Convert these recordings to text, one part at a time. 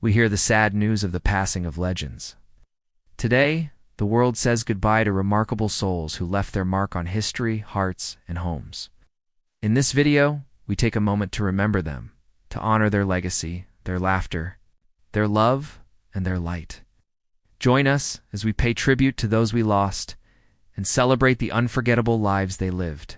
we hear the sad news of the passing of legends. Today, the world says goodbye to remarkable souls who left their mark on history, hearts, and homes. In this video, we take a moment to remember them, to honor their legacy, their laughter, their love, and their light. Join us as we pay tribute to those we lost and celebrate the unforgettable lives they lived.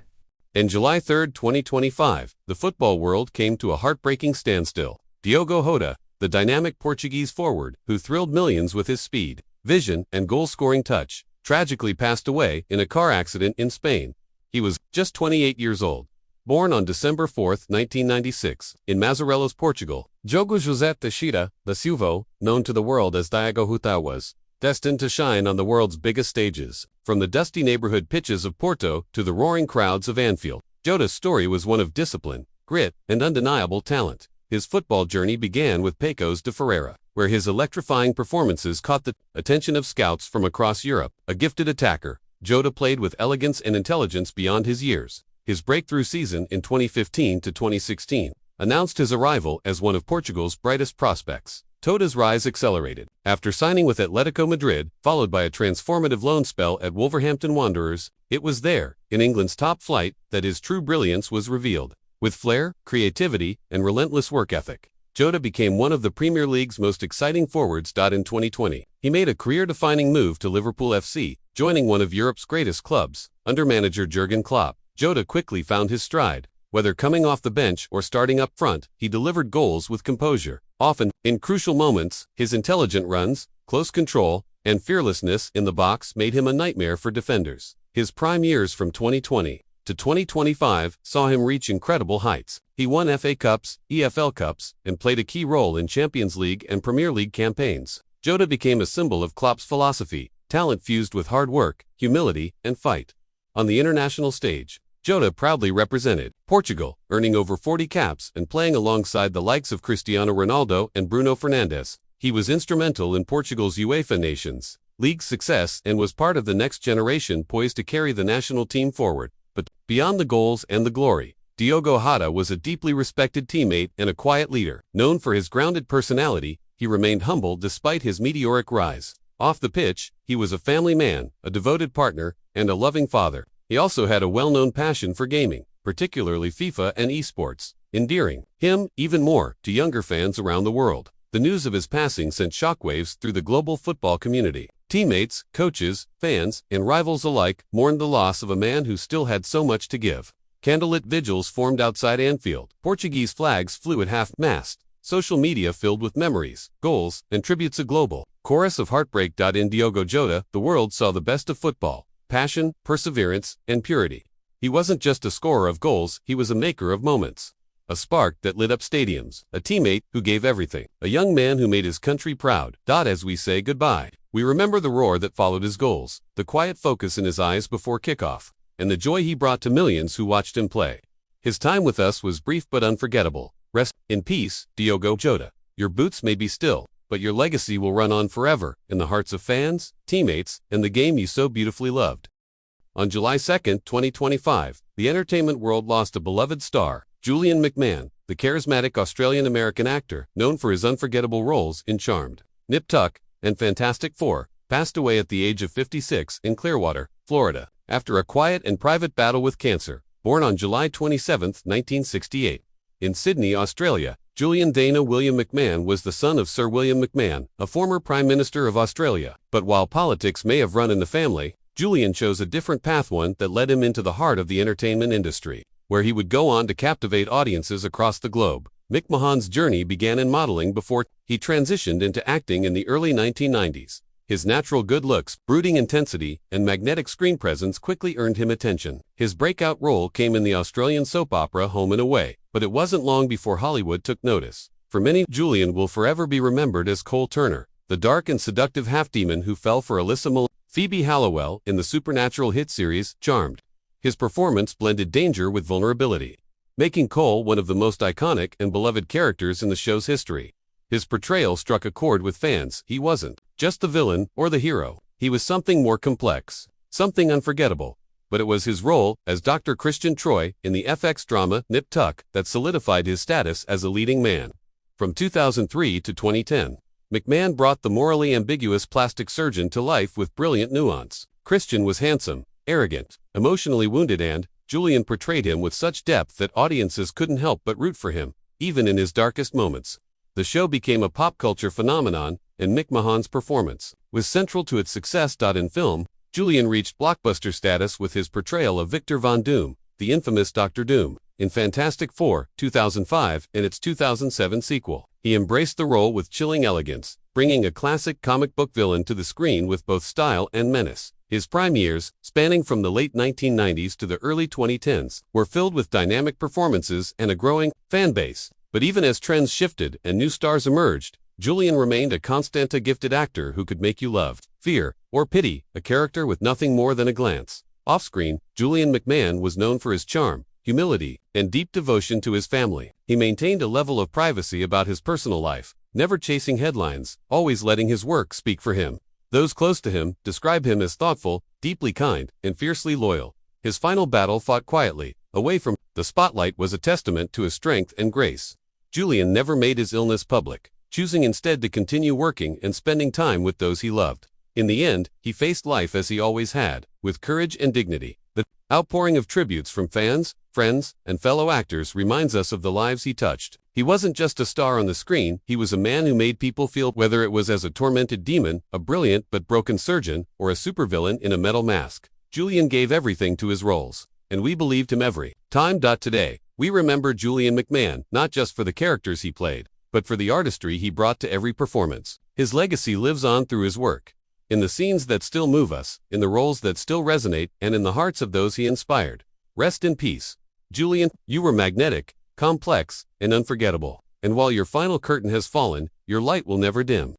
On July 3, 2025, the football world came to a heartbreaking standstill. Diogo Jota, the dynamic Portuguese forward who thrilled millions with his speed, vision, and goal-scoring touch, tragically passed away in a car accident in Spain. He was just 28 years old. Born on December 4, 1996, in Mazarelos, Portugal, Diogo José Teixeira da Silva, known to the world as Diogo Jota, was destined to shine on the world's biggest stages. From the dusty neighborhood pitches of Porto to the roaring crowds of Anfield, Jota's story was one of discipline, grit, and undeniable talent. His football journey began with Pecos de Ferreira, where his electrifying performances caught the attention of scouts from across Europe. A gifted attacker, Jota played with elegance and intelligence beyond his years. His breakthrough season in 2015 to 2016 announced his arrival as one of Portugal's brightest prospects. Jota's rise accelerated after signing with Atletico Madrid, followed by a transformative loan spell at Wolverhampton Wanderers. It was there, in England's top flight, that his true brilliance was revealed. With flair, creativity, and relentless work ethic, Jota became one of the Premier League's most exciting forwards. In 2020, he made a career-defining move to Liverpool FC, joining one of Europe's greatest clubs. Under manager Jurgen Klopp, Jota quickly found his stride. Whether coming off the bench or starting up front, he delivered goals with composure. Often, in crucial moments, his intelligent runs, close control, and fearlessness in the box made him a nightmare for defenders. His prime years from 2020 to 2025 saw him reach incredible heights. He won FA Cups, EFL Cups, and played a key role in Champions League and Premier League campaigns. Jota became a symbol of Klopp's philosophy, talent fused with hard work, humility, and fight. On the international stage, Jota proudly represented Portugal, earning over 40 caps and playing alongside the likes of Cristiano Ronaldo and Bruno Fernandes. He was instrumental in Portugal's UEFA Nations League success and was part of the next generation poised to carry the national team forward. But beyond the goals and the glory, Diogo Jota was a deeply respected teammate and a quiet leader. Known for his grounded personality, he remained humble despite his meteoric rise. Off the pitch, he was a family man, a devoted partner, and a loving father. He also had a well-known passion for gaming, particularly FIFA and esports, endearing him even more to younger fans around the world. The news of his passing sent shockwaves through the global football community. Teammates, coaches, fans, and rivals alike mourned the loss of a man who still had so much to give. Candlelit vigils formed outside Anfield. Portuguese flags flew at half-mast. Social media filled with memories, goals, and tributes. A global chorus of heartbreak. In Diogo Jota, the world saw the best of football: passion, perseverance, and purity. He wasn't just a scorer of goals, he was a maker of moments. A spark that lit up stadiums, a teammate who gave everything, a young man who made his country proud. As we say goodbye, we remember the roar that followed his goals, the quiet focus in his eyes before kickoff, and the joy he brought to millions who watched him play. His time with us was brief but unforgettable. Rest in peace, Diogo Jota. Your boots may be still, but your legacy will run on forever in the hearts of fans, teammates, and the game you so beautifully loved. On July 2, 2025, the entertainment world lost a beloved star. Julian McMahon, the charismatic Australian-American actor, known for his unforgettable roles in Charmed, Nip Tuck, and Fantastic Four, passed away at the age of 56 in Clearwater, Florida, after a quiet and private battle with cancer. Born on July 27, 1968, in Sydney, Australia, Julian Dana William McMahon was the son of Sir William McMahon, a former Prime Minister of Australia. But while politics may have run in the family, Julian chose a different path, one that led him into the heart of the entertainment industry, where he would go on to captivate audiences across the globe. McMahon's journey began in modeling before he transitioned into acting in the early 1990s. His natural good looks, brooding intensity, and magnetic screen presence quickly earned him attention. His breakout role came in the Australian soap opera Home and Away, but it wasn't long before Hollywood took notice. For many, Julian will forever be remembered as Cole Turner, the dark and seductive half-demon who fell for Phoebe Halliwell in the supernatural hit series Charmed. His performance blended danger with vulnerability, making Cole one of the most iconic and beloved characters in the show's history. His portrayal struck a chord with fans. He wasn't just the villain or the hero. He was something more complex, something unforgettable. But it was his role as Dr. Christian Troy in the FX drama Nip Tuck that solidified his status as a leading man. From 2003 to 2010, McMahon brought the morally ambiguous plastic surgeon to life with brilliant nuance. Christian was handsome, arrogant, emotionally wounded, and Julian portrayed him with such depth that audiences couldn't help but root for him, even in his darkest moments. The show became a pop culture phenomenon, and McMahon's performance was central to its success. In film, Julian reached blockbuster status with his portrayal of Victor Von Doom, the infamous Dr. Doom, in Fantastic Four, 2005, and its 2007 sequel. He embraced the role with chilling elegance, bringing a classic comic book villain to the screen with both style and menace. His prime years, spanning from the late 1990s to the early 2010s, were filled with dynamic performances and a growing fan base. But even as trends shifted and new stars emerged, Julian remained a constant, a gifted actor who could make you love, fear, or pity a character with nothing more than a glance. Off-screen, Julian McMahon was known for his charm, humility, and deep devotion to his family. He maintained a level of privacy about his personal life, never chasing headlines, always letting his work speak for him. Those close to him describe him as thoughtful, deeply kind, and fiercely loyal. His final battle, fought quietly, away from the spotlight, was a testament to his strength and grace. Julian never made his illness public, choosing instead to continue working and spending time with those he loved. In the end, he faced life as he always had, with courage and dignity. The outpouring of tributes from fans, friends, and fellow actors reminds us of the lives he touched. He wasn't just a star on the screen, he was a man who made people feel, whether it was as a tormented demon, a brilliant but broken surgeon, or a supervillain in a metal mask. Julian gave everything to his roles, and we believed him every time. Today, we remember Julian McMahon, not just for the characters he played, but for the artistry he brought to every performance. His legacy lives on through his work, in the scenes that still move us, in the roles that still resonate, and in the hearts of those he inspired. Rest in peace, Julian. You were magnetic, complex, and unforgettable. And while your final curtain has fallen, your light will never dim.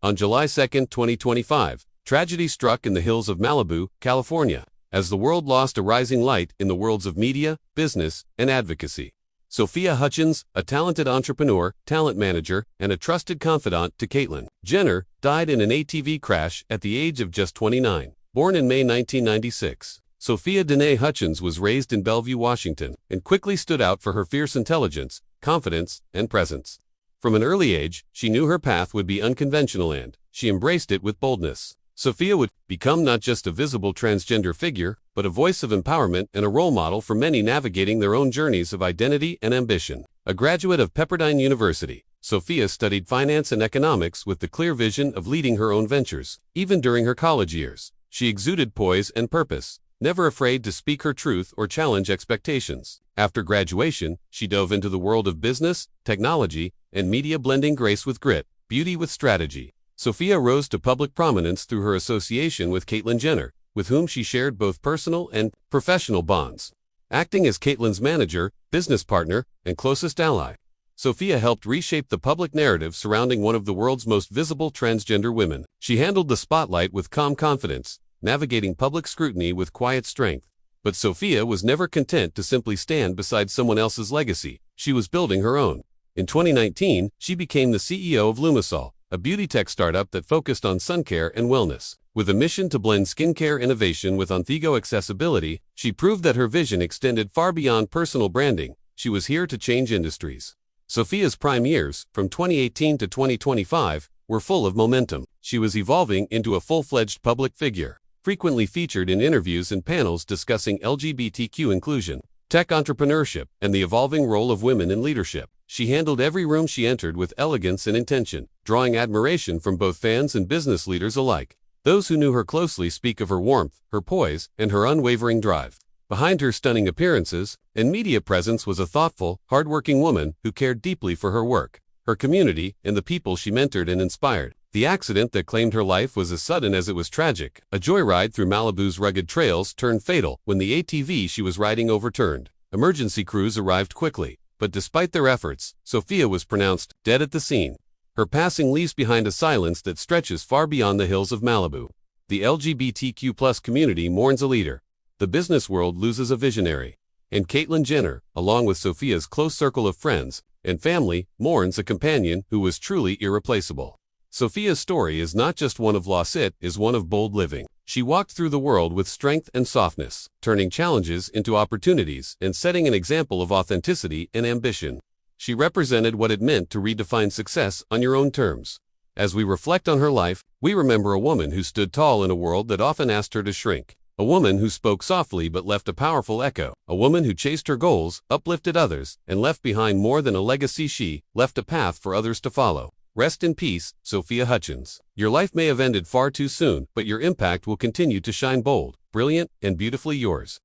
On July 2, 2025, tragedy struck in the hills of Malibu, California, as the world lost a rising light in the worlds of media, business, and advocacy. Sophia Hutchkins, a talented entrepreneur, talent manager, and a trusted confidant to Caitlyn Jenner, died in an ATV crash at the age of just 29. Born in May 1996, Sophia Danae Hutchkins was raised in Bellevue, Washington, and quickly stood out for her fierce intelligence, confidence, and presence. From an early age, she knew her path would be unconventional, and she embraced it with boldness. Sophia would become not just a visible transgender figure, but a voice of empowerment and a role model for many navigating their own journeys of identity and ambition. A graduate of Pepperdine University, Sophia studied finance and economics with the clear vision of leading her own ventures. Even during her college years, she exuded poise and purpose, never afraid to speak her truth or challenge expectations. After graduation, she dove into the world of business, technology, and media, blending grace with grit, beauty with strategy. Sophia rose to public prominence through her association with Caitlyn Jenner, with whom she shared both personal and professional bonds. Acting as Caitlyn's manager, business partner, and closest ally, Sophia helped reshape the public narrative surrounding one of the world's most visible transgender women. She handled the spotlight with calm confidence, navigating public scrutiny with quiet strength. But Sophia was never content to simply stand beside someone else's legacy. She was building her own. In 2019, she became the CEO of Lumisol, a beauty tech startup that focused on sun care and wellness. With a mission to blend skincare innovation with on-the-go accessibility, she proved that her vision extended far beyond personal branding. She was here to change industries. Sophia's prime years, from 2018 to 2025, were full of momentum. She was evolving into a full-fledged public figure, frequently featured in interviews and panels discussing LGBTQ inclusion, tech entrepreneurship, and the evolving role of women in leadership. She handled every room she entered with elegance and intention, drawing admiration from both fans and business leaders alike. Those who knew her closely speak of her warmth, her poise, and her unwavering drive. Behind her stunning appearances and media presence was a thoughtful, hardworking woman who cared deeply for her work, her community, and the people she mentored and inspired. The accident that claimed her life was as sudden as it was tragic. A joyride through Malibu's rugged trails turned fatal when the ATV she was riding overturned. Emergency crews arrived quickly, but despite their efforts, Sophia was pronounced dead at the scene. Her passing leaves behind a silence that stretches far beyond the hills of Malibu. The LGBTQ+ community mourns a leader. The business world loses a visionary. And Caitlyn Jenner, along with Sophia's close circle of friends and family, mourns a companion who was truly irreplaceable. Sophia's story is not just one of loss, it is one of bold living. She walked through the world with strength and softness, turning challenges into opportunities and setting an example of authenticity and ambition. She represented what it meant to redefine success on your own terms. As we reflect on her life, we remember a woman who stood tall in a world that often asked her to shrink. A woman who spoke softly but left a powerful echo. A woman who chased her goals, uplifted others, and left behind more than a legacy. She left a path for others to follow. Rest in peace, Sophia Hutchkins. Your life may have ended far too soon, but your impact will continue to shine bold, brilliant, and beautifully yours.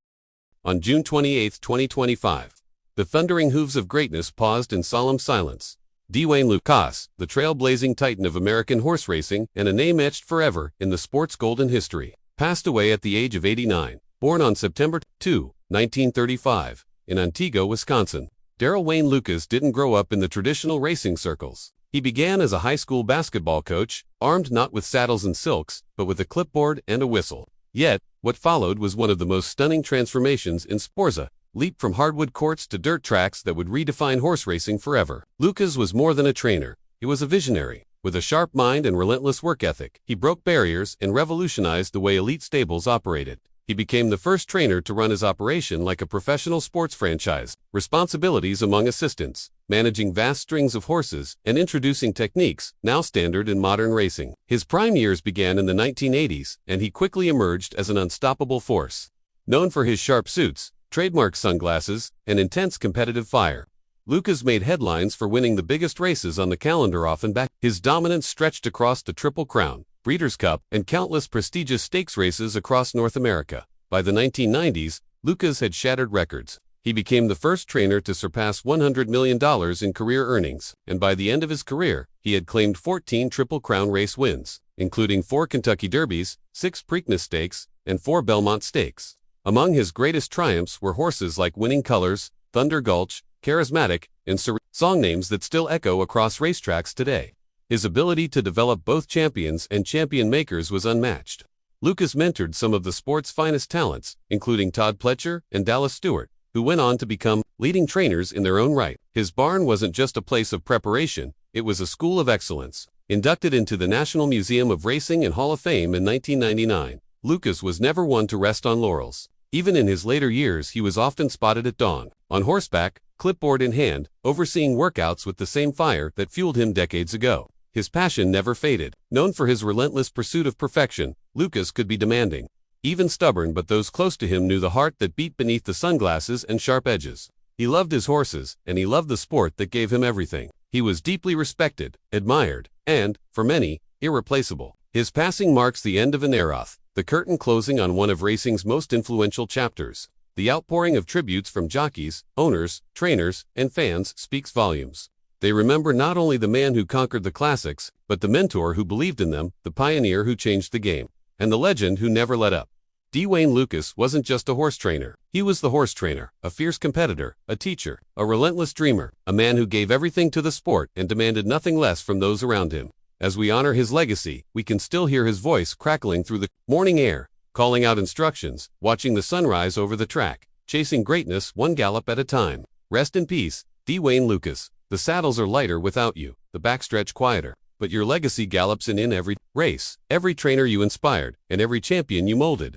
On June 28, 2025, the thundering hooves of greatness paused in solemn silence. Lukas, the trailblazing titan of American horse racing and a name etched forever in the sport's golden history, passed away at the age of 89. Born on September 2, 1935, in Antigua, Wisconsin, Darrell Wayne Lukas didn't grow up in the traditional racing circles. He began as a high school basketball coach, armed not with saddles and silks, but with a clipboard and a whistle. Yet, what followed was one of the most stunning transformations in sports. A leap from hardwood courts to dirt tracks that would redefine horse racing forever. Lukas was more than a trainer. He was a visionary. With a sharp mind and relentless work ethic, he broke barriers and revolutionized the way elite stables operated. He became the first trainer to run his operation like a professional sports franchise. Responsibilities among assistants, managing vast strings of horses, and introducing techniques now standard in modern racing. His prime years began in the 1980s, and he quickly emerged as an unstoppable force. Known for his sharp suits, trademark sunglasses, and intense competitive fire, Lukas made headlines for winning the biggest races on the calendar, often back. His dominance stretched across the Triple Crown, Breeders' Cup, and countless prestigious stakes races across North America. By the 1990s, Lukas had shattered records. He became the first trainer to surpass $100 million in career earnings, and by the end of his career, he had claimed 14 Triple Crown race wins, including 4 Kentucky Derbies, 6 Preakness Stakes, and 4 Belmont Stakes. Among his greatest triumphs were horses like Winning Colors, Thunder Gulch, Charismatic, and song names that still echo across racetracks today. His ability to develop both champions and champion makers was unmatched. Lukas mentored some of the sport's finest talents, including Todd Pletcher and Dallas Stewart, who went on to become leading trainers in their own right. His barn wasn't just a place of preparation, it was a school of excellence. Inducted into the National Museum of Racing and Hall of Fame in 1999, Lukas was never one to rest on laurels. Even in his later years, he was often spotted at dawn, on horseback, clipboard in hand, overseeing workouts with the same fire that fueled him decades ago. His passion never faded. Known for his relentless pursuit of perfection, Lukas could be demanding, even stubborn, but those close to him knew the heart that beat beneath the sunglasses and sharp edges. He loved his horses, and he loved the sport that gave him everything. He was deeply respected, admired, and, for many, irreplaceable. His passing marks the end of an era, the curtain closing on one of racing's most influential chapters. The outpouring of tributes from jockeys, owners, trainers, and fans speaks volumes. They remember not only the man who conquered the classics, but the mentor who believed in them, the pioneer who changed the game, and the legend who never let up. Wayne Lukas wasn't just a horse trainer. He was the horse trainer, a fierce competitor, a teacher, a relentless dreamer, a man who gave everything to the sport and demanded nothing less from those around him. As we honor his legacy, we can still hear his voice crackling through the morning air, calling out instructions, watching the sunrise over the track, chasing greatness one gallop at a time. Rest in peace, Wayne Lukas. The saddles are lighter without you, the backstretch quieter, but your legacy gallops in every race, every trainer you inspired, and every champion you molded.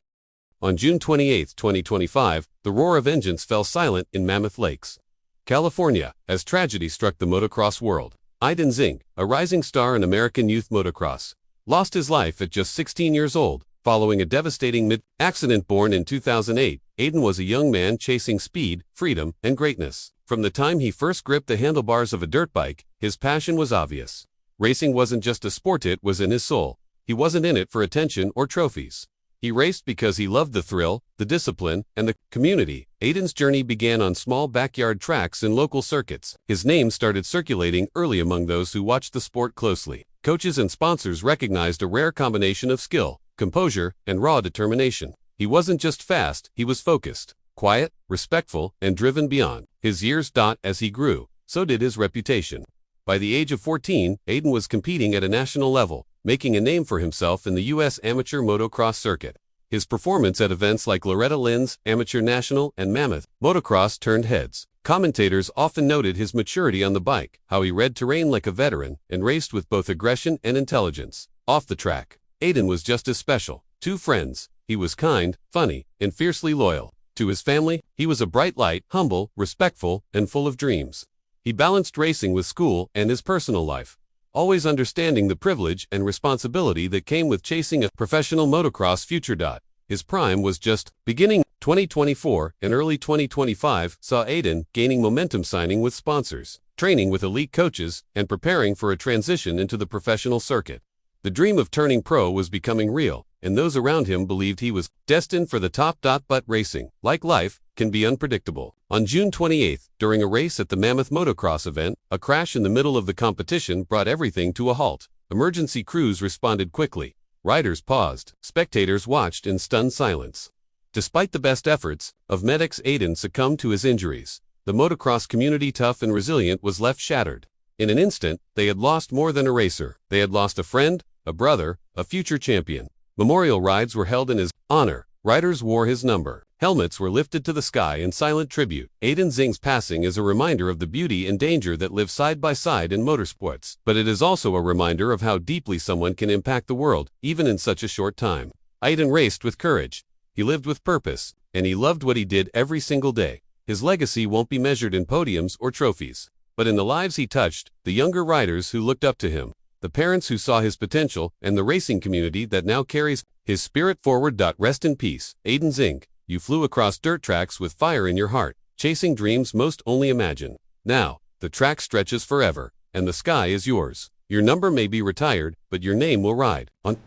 On June 28, 2025, the roar of engines fell silent in Mammoth Lakes, California, as tragedy struck the motocross world. Aidan Zingg, a rising star in American youth motocross, lost his life at just 16 years old, following a devastating mid-accident. Born in 2008, Aidan was a young man chasing speed, freedom, and greatness. From the time he first gripped the handlebars of a dirt bike, his passion was obvious. Racing wasn't just a sport, it was in his soul. He wasn't in it for attention or trophies. He raced because he loved the thrill, the discipline, and the community. Aidan's journey began on small backyard tracks in local circuits. His name started circulating early among those who watched the sport closely. Coaches and sponsors recognized a rare combination of skill, composure, and raw determination. He wasn't just fast, he was focused, quiet, respectful, and driven beyond his years. As he grew, so did his reputation. By the age of 14, Aidan was competing at a national level, making a name for himself in the U.S. amateur motocross circuit. His performance at events like Loretta Lynn's Amateur National and Mammoth Motocross turned heads. Commentators often noted his maturity on the bike, how he read terrain like a veteran, and raced with both aggression and intelligence. Off the track, Aidan was just as special. 2 friends. He was kind, funny, and fiercely loyal. To his family, he was a bright light, humble, respectful, and full of dreams. He balanced racing with school and his personal life, always understanding the privilege and responsibility that came with chasing a professional motocross future. His prime was just beginning. 2024 and early 2025 saw Aidan gaining momentum, signing with sponsors, training with elite coaches, and preparing for a transition into the professional circuit. The dream of turning pro was becoming real, and those around him believed he was destined for the top. But racing, like life, can be unpredictable. On June 28, during a race at the Mammoth Motocross event, a crash in the middle of the competition brought everything to a halt. Emergency crews responded quickly. Riders paused. Spectators watched in stunned silence. Despite the best efforts of medics, Aidan succumbed to his injuries. The motocross community, tough and resilient, was left shattered. In an instant, they had lost more than a racer. They had lost a friend, a brother, a future champion. Memorial rides were held in his honor. Riders wore his number. Helmets were lifted to the sky in silent tribute. Aidan Zingg's passing is a reminder of the beauty and danger that live side by side in motorsports. But it is also a reminder of how deeply someone can impact the world, even in such a short time. Aidan raced with courage. He lived with purpose, and he loved what he did every single day. His legacy won't be measured in podiums or trophies, but in the lives he touched, the younger riders who looked up to him, the parents who saw his potential, and the racing community that now carries his spirit forward. Rest in peace, Aidan Zingg. You flew across dirt tracks with fire in your heart, chasing dreams most only imagine. Now, the track stretches forever, and the sky is yours. Your number may be retired, but your name will ride on.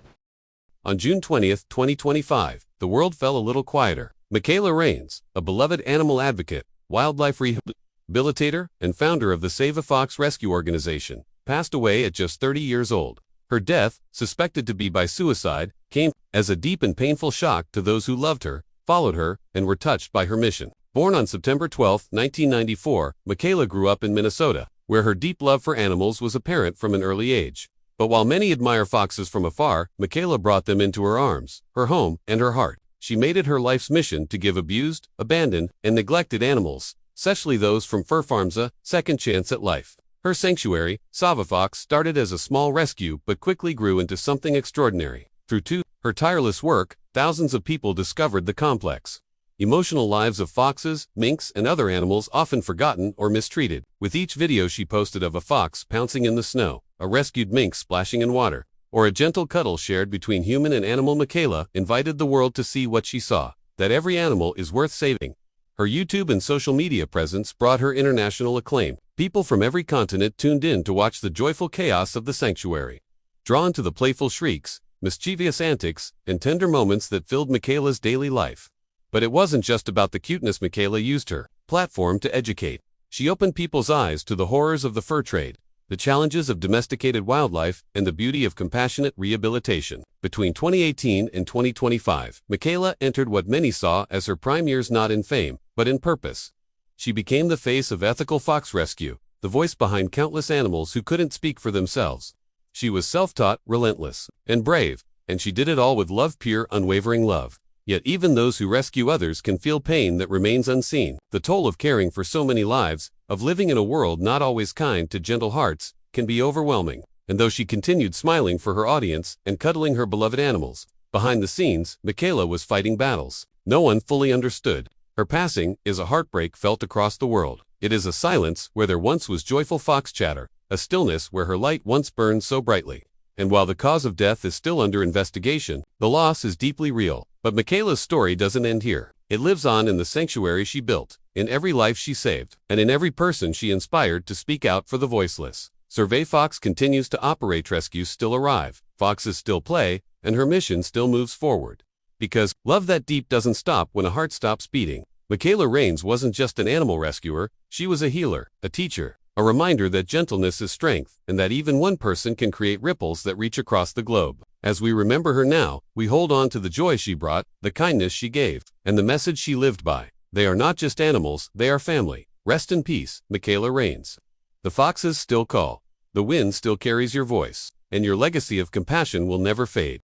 On June 20, 2025, the world fell a little quieter. Michaela Rains, a beloved animal advocate, wildlife rehabilitator, and founder of the Save a Fox Rescue Organization, passed away at just 30 years old. Her death, suspected to be by suicide, came as a deep and painful shock to those who loved her, followed her, and were touched by her mission. Born on September 12, 1994, Michaela grew up in Minnesota, where her deep love for animals was apparent from an early age. But while many admire foxes from afar, Michaela brought them into her arms, her home, and her heart. She made it her life's mission to give abused, abandoned, and neglected animals, especially those from fur farms, a second chance at life. Her sanctuary, Save a Fox, started as a small rescue but quickly grew into something extraordinary. Through her tireless work, thousands of people discovered the complex, emotional lives of foxes, minks, and other animals often forgotten or mistreated. With each video she posted of a fox pouncing in the snow, a rescued mink splashing in water, or a gentle cuddle shared between human and animal, Michaela invited the world to see what she saw, that every animal is worth saving. Her YouTube and social media presence brought her international acclaim. People from every continent tuned in to watch the joyful chaos of the sanctuary, drawn to the playful shrieks, mischievous antics, and tender moments that filled Michaela's daily life. But it wasn't just about the cuteness. Michaela used her platform to educate. She opened people's eyes to the horrors of the fur trade, the challenges of domesticated wildlife, and the beauty of compassionate rehabilitation. Between 2018 and 2025, Michaela entered what many saw as her prime years, not in fame, but in purpose. She became the face of ethical fox rescue, the voice behind countless animals who couldn't speak for themselves. She was self-taught, relentless, and brave, and she did it all with love, pure, unwavering love. Yet even those who rescue others can feel pain that remains unseen. The toll of caring for so many lives, of living in a world not always kind to gentle hearts, can be overwhelming. And though she continued smiling for her audience and cuddling her beloved animals, behind the scenes, Michaela was fighting battles no one fully understood. Her passing is a heartbreak felt across the world. It is a silence where there once was joyful fox chatter, a stillness where her light once burned so brightly. And while the cause of death is still under investigation, the loss is deeply real. But Michaela's story doesn't end here. It lives on in the sanctuary she built, in every life she saved, and in every person she inspired to speak out for the voiceless. Save a Fox continues to operate. Rescues still arrive, foxes still play, and her mission still moves forward. Because love that deep doesn't stop when a heart stops beating. Michaela Rains wasn't just an animal rescuer, she was a healer, a teacher, a reminder that gentleness is strength, and that even one person can create ripples that reach across the globe. As we remember her now, we hold on to the joy she brought, the kindness she gave, and the message she lived by. They are not just animals, they are family. Rest in peace, Michaela Rains. The foxes still call, the wind still carries your voice, and your legacy of compassion will never fade.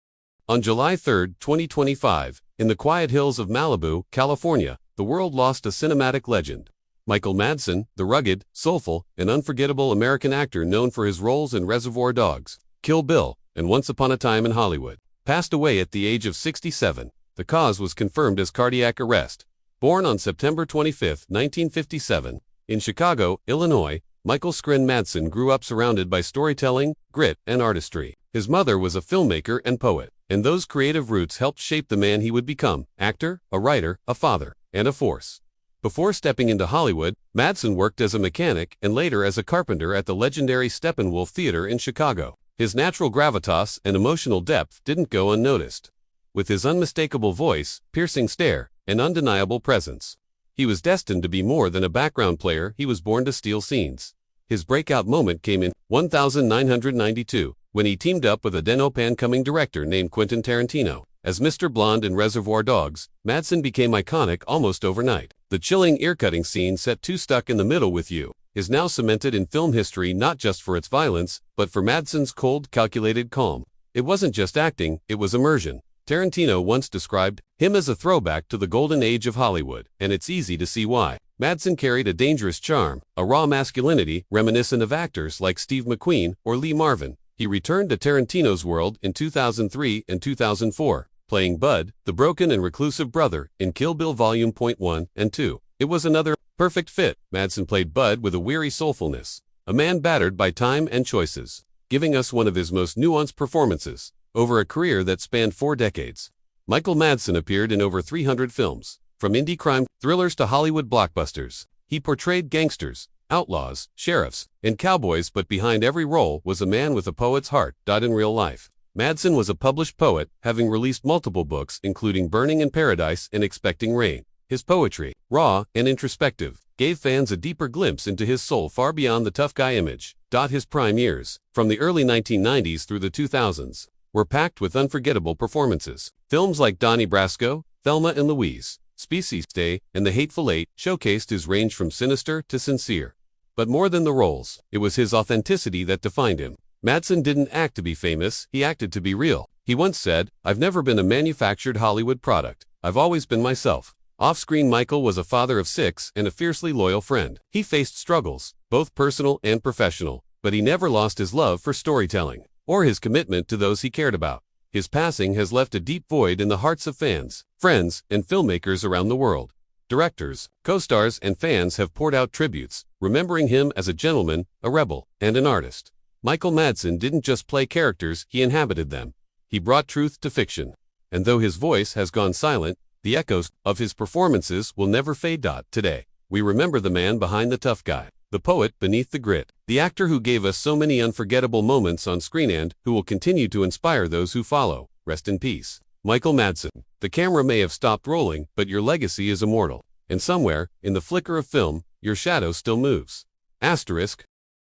On July 3, 2025, in the quiet hills of Malibu, California, the world lost a cinematic legend. Madsen, the rugged, soulful, and unforgettable American actor known for his roles in Reservoir Dogs, Kill Bill, and Once Upon a Time in Hollywood, passed away at the age of 67. The cause was confirmed as cardiac arrest. Born on September 25, 1957, in Chicago, Illinois, Michael Skrin Madsen grew up surrounded by storytelling, grit, and artistry. His mother was a filmmaker and poet, and those creative roots helped shape the man he would become: actor, a writer, a father, and a force. Before stepping into Hollywood, Madsen worked as a mechanic and later as a carpenter at the legendary Steppenwolf Theater in Chicago. His natural gravitas and emotional depth didn't go unnoticed. With his unmistakable voice, piercing stare, and undeniable presence, he was destined to be more than a background player. He was born to steal scenes. His breakout moment came in 1992, when he teamed up with a then up-and-coming director named Quentin Tarantino. As Mr. Blonde in Reservoir Dogs, Madsen became iconic almost overnight. The chilling ear-cutting scene set "Too Stuck in the Middle with You" is now cemented in film history, not just for its violence, but for Madsen's cold, calculated calm. It wasn't just acting, it was immersion. Tarantino once described him as a throwback to the golden age of Hollywood, and it's easy to see why. Madsen carried a dangerous charm, a raw masculinity reminiscent of actors like Steve McQueen or Lee Marvin. He returned to Tarantino's world in 2003 and 2004, playing Bud, the broken and reclusive brother, in Kill Bill Volume 1 and 2. It was another perfect fit. Madsen played Bud with a weary soulfulness, a man battered by time and choices, giving us one of his most nuanced performances. Over a career that spanned 4 decades, Michael Madsen appeared in over 300 films. From indie crime thrillers to Hollywood blockbusters, he portrayed gangsters, outlaws, sheriffs, and cowboys, but behind every role was a man with a poet's heart. In real life, Madsen was a published poet, having released multiple books including Burning in Paradise and Expecting Rain. His poetry, raw and introspective, gave fans a deeper glimpse into his soul far beyond the tough guy image. His prime years, from the early 1990s through the 2000s, were packed with unforgettable performances. Films like Donnie Brasco, Thelma and Louise, Species Day, and The Hateful Eight showcased his range from sinister to sincere. But more than the roles, it was his authenticity that defined him. Madsen didn't act to be famous, he acted to be real. He once said, "I've never been a manufactured Hollywood product. I've always been myself." Off-screen, Michael was a father of 6 and a fiercely loyal friend. He faced struggles, both personal and professional, but he never lost his love for storytelling or his commitment to those he cared about. His passing has left a deep void in the hearts of fans, friends, and filmmakers around the world. Directors, co-stars, and fans have poured out tributes, remembering him as a gentleman, a rebel, and an artist. Michael Madsen didn't just play characters, he inhabited them. He brought truth to fiction. And though his voice has gone silent, the echoes of his performances will never fade. Today, we remember the man behind the tough guy, the poet beneath the grit, the actor who gave us so many unforgettable moments on screen and who will continue to inspire those who follow. Rest in peace, Michael Madsen. The camera may have stopped rolling, but your legacy is immortal. And somewhere, in the flicker of film, your shadow still moves. Asterisk,